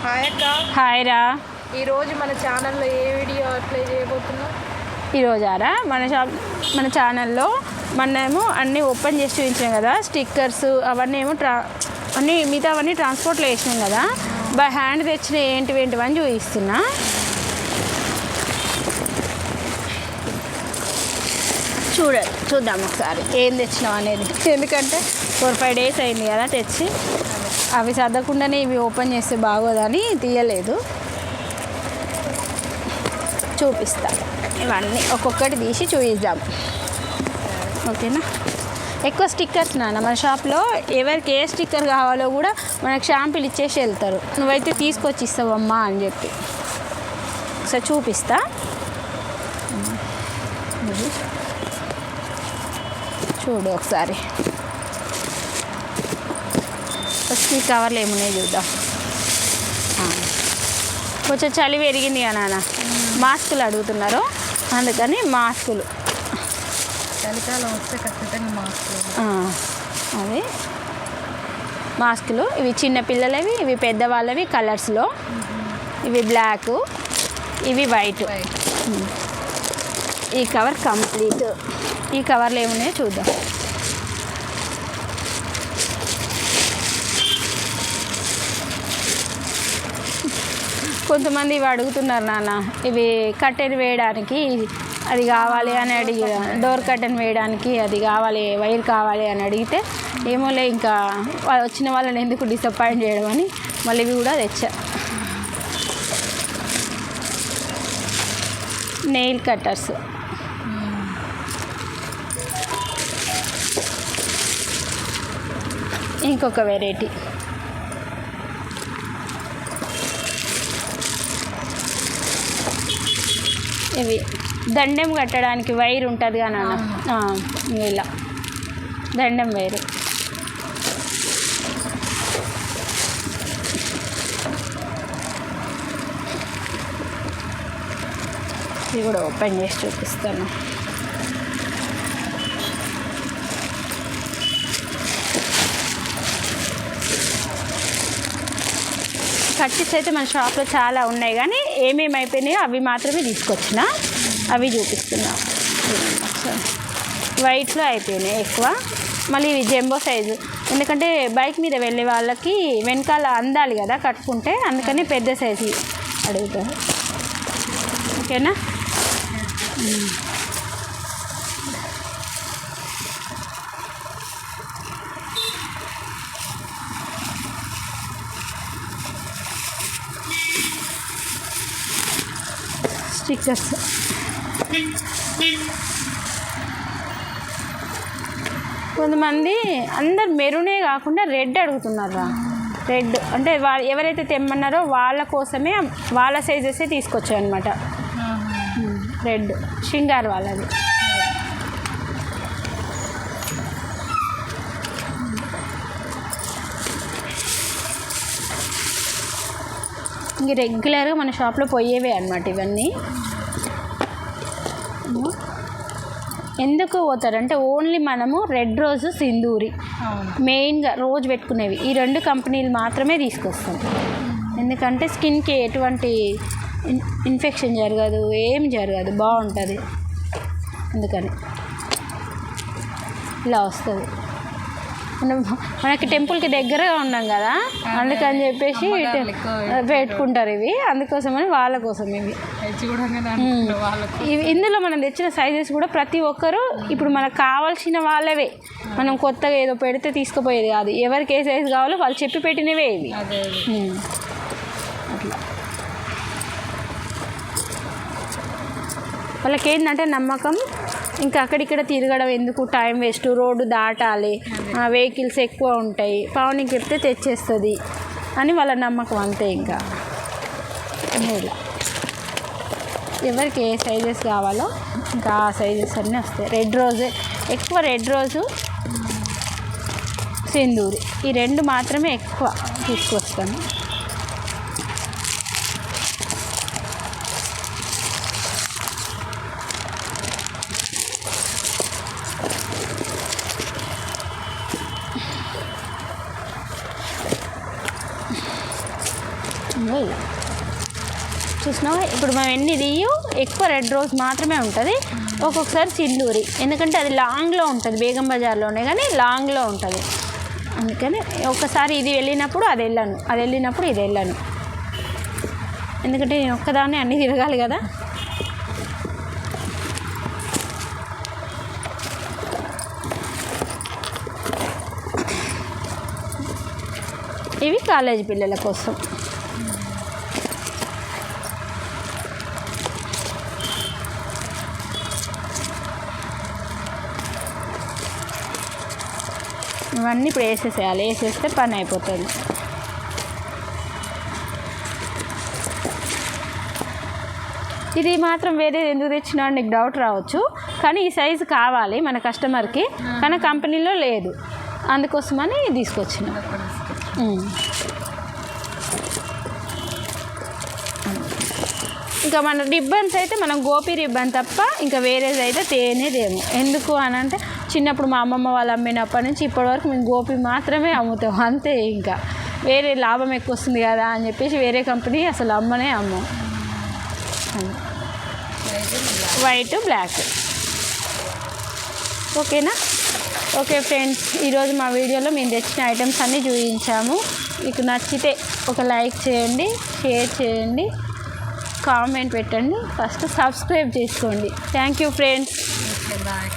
Hi అక్క. Hi రా. ఈరోజు మన ఛానల్లో ఏ వీడియో అప్లై చేయబోతున్నాం? ఈరోజారా మన ఛానల్లో మనమేమో అన్నీ ఓపెన్ చేసి చూపించాం కదా, స్టిక్కర్స్ అవన్నీ ఏమో అన్నీ మిగతా అవన్నీ ట్రాన్స్పోర్ట్లో వేసినాం కదా, బై హ్యాండ్ తెచ్చిన ఏంటివని చూపిస్తున్నా. చూద్దాం ఒకసారి ఏం తెచ్చినాం అనేది, ఎందుకంటే 4-5 డేస్ అయింది కదా తెచ్చి. అవి చదవకుండానే ఇవి ఓపెన్ చేస్తే బాగోదని తీయలేదు. చూపిస్తా, ఇవన్నీ ఒక్కొక్కటి తీసి చూపిద్దాం, ఓకేనా? ఎక్కువ స్టిక్కర్స్ నాన్న మన షాప్లో ఎవరికి ఏ స్టిక్కర్ కావాలో కూడా మనకు షాంపులు ఇచ్చేసి వెళ్తారు, నువ్వైతే తీసుకొచ్చి ఇస్తావమ్మా అని చెప్పి. ఒకసారి చూపిస్తా. చూడు ఒకసారి, ఫస్ట్ ఈ కవర్లు ఏమున్నాయి చూద్దాం. కొంచెం చలి పెరిగింది కదా నాన్న, మాస్కులు అడుగుతున్నారు, అందుకని మాస్కులు. చలికాలం వస్తే ఖచ్చితంగా మాస్కులు. అవి మాస్కులు, ఇవి చిన్న పిల్లలవి, ఇవి పెద్దవాళ్ళవి కలర్స్లో. ఇవి బ్లాక్, ఇవి వైట్. ఈ కవర్ కంప్లీట్. ఈ కవర్లు ఏమున్నాయో చూద్దాం. కొంతమంది ఇవి అడుగుతున్నారు నాన్న, ఇవి కట్టెన్ వేయడానికి అది కావాలి అని అడిగి, డోర్ కట్టెన్ వేయడానికి అది కావాలి, వైర్ కావాలి అని అడిగితే ఏమోలే ఇంకా వచ్చిన వాళ్ళని ఎందుకు డిసప్పాయింట్ చేయడం అని మళ్ళీ ఇవి కూడా తెచ్చా. నెయిల్ కట్టర్స్, ఇంకొక వెరైటీ. ఇవి దండం కట్టడానికి వైర్ ఉంటుంది కదా నాన్న, ఇలా దండం వైరు. ఇది కూడా ఓపెన్ చేసి చూపిస్తాను. కట్టిస్ అయితే మన షాప్లో చాలా ఉన్నాయి, కానీ ఏమేమి అయిపోయినాయో అవి మాత్రమే తీసుకొచ్చిన, అవి చూపిస్తున్నా. వైట్లో అయిపోయినాయి ఎక్కువ. మళ్ళీ ఇవి జంబో సైజు, ఎందుకంటే బైక్ మీద వెళ్ళే వాళ్ళకి వెనకాల అందాలి కదా కట్టుకుంటే, అందుకని పెద్ద సైజు అడుగుతారు, ఓకేనా? స్టిక్కర్స్, కొంతమంది అందరు మెరూనే కాకుండా రెడ్ అడుగుతున్నారు. రెడ్ అంటే ఎవరైతే తెమ్మన్నారో వాళ్ళ కోసమే వాళ్ళ సైజెసే తీసుకొచ్చాయి అనమాట. రెడ్ షింగార్ వాళ్ళది. ఇంక రెగ్యులర్గా మన షాప్లో పోయేవే అనమాట ఇవన్నీ. ఎందుకు పోతారంటే ఓన్లీ మనము రెడ్ రోజు, సింధూరి మెయిన్గా రోజు పెట్టుకునేవి ఈ 2 కంపెనీలు మాత్రమే తీసుకొస్తాం. ఎందుకంటే స్కిన్కి ఎటువంటి ఇన్ఫెక్షన్ జరగదు, ఏం జరగదు, బాగుంటుంది. అందుకని ఇలా వస్తుంది. మనకి టెంపుల్కి దగ్గరగా ఉన్నాం కదా, అందుకని చెప్పేసి పెట్టుకుంటారు ఇవి. అందుకోసమని వాళ్ళ కోసం ఇవి. ఇందులో మనం తెచ్చిన సైజెస్ కూడా ప్రతి ఒక్కరు ఇప్పుడు మనకు కావాల్సిన వాళ్ళవే. మనం కొత్తగా ఏదో పెడితే తీసుకుపోయేది కాదు, ఎవరికి ఏ సైజు కావాలో వాళ్ళు చెప్పి పెట్టినవే ఇవి. అట్లా వాళ్ళకి ఏంటంటే నమ్మకం, ఇంకా అక్కడిక్కడ తిరగడం ఎందుకు, టైం వేస్ట్, రోడ్డు దాటాలి, వెహికల్స్ ఎక్కువ ఉంటాయి, పావునికి చెప్తే తెచ్చేస్తుంది అని వాళ్ళ నమ్మకం, అంతే. ఇంకా ఇలా ఎవరికి ఏ సైజెస్ కావాలో ఇంకా ఆ సైజెస్ అన్నీ వస్తాయి. రెడ్ రోజే ఎక్కువ, రెడ్ రోజు, సింధూరి ఈ 2 మాత్రమే ఎక్కువ తీసుకొస్తాను. ఇంకో ఇలా చూసినావా, ఇప్పుడు మనం ఎన్ని తీయు ఎక్కువ రెడ్ రోజ్ మాత్రమే ఉంటుంది, ఒక్కొక్కసారి సింధూరి, ఎందుకంటే అది లాంగ్లో ఉంటుంది, బేగం బజార్లోనే కానీ లాంగ్లో ఉంటుంది. అందుకని ఒక్కసారి ఇది వెళ్ళినప్పుడు అది వెళ్ళాను, అది వెళ్ళినప్పుడు ఇది వెళ్ళాను, ఎందుకంటే నేను ఒక్కదాన్ని అన్నీ తిరగాలి కదా. ఇవి కాలేజీ పిల్లల కోసం. ఇవన్నీ ఇప్పుడు వేసేసేయాలి, వేసేస్తే పని అయిపోతుంది. ఇది మాత్రం వేరేది ఎందుకు తెచ్చినా నీకు డౌట్ రావచ్చు, కానీ ఈ సైజు కావాలి మన కస్టమర్కి, కానీ కంపెనీలో లేదు, అందుకోసమని తీసుకొచ్చిన. ఇంకా మన రిబ్బన్స్ అయితే మనం గోపి రిబ్బన్ తప్ప ఇంకా వేరేది అయితే తేనేదేమో. ఎందుకు అని అంటే చిన్నప్పుడు మా అమ్మమ్మ వాళ్ళు అమ్మినప్పటి నుంచి ఇప్పటివరకు మేము గోపి మాత్రమే అమ్ముతాం అంతే. ఇంకా వేరే లాభం ఎక్కువ వస్తుంది కదా అని చెప్పేసి వేరే కంపెనీ అసలు అమ్మనే అమ్మం. White black. ఓకేనా? ఓకే ఫ్రెండ్స్, ఈరోజు మా వీడియోలో మేము తెచ్చిన ఐటమ్స్ అన్నీ చూపించాము. మీకు నచ్చితే ఒక లైక్ చేయండి, షేర్ చేయండి, కామెంట్ పెట్టండి, ఫస్ట్ సబ్స్క్రైబ్ చేసుకోండి. Thank you friends. బాయ్.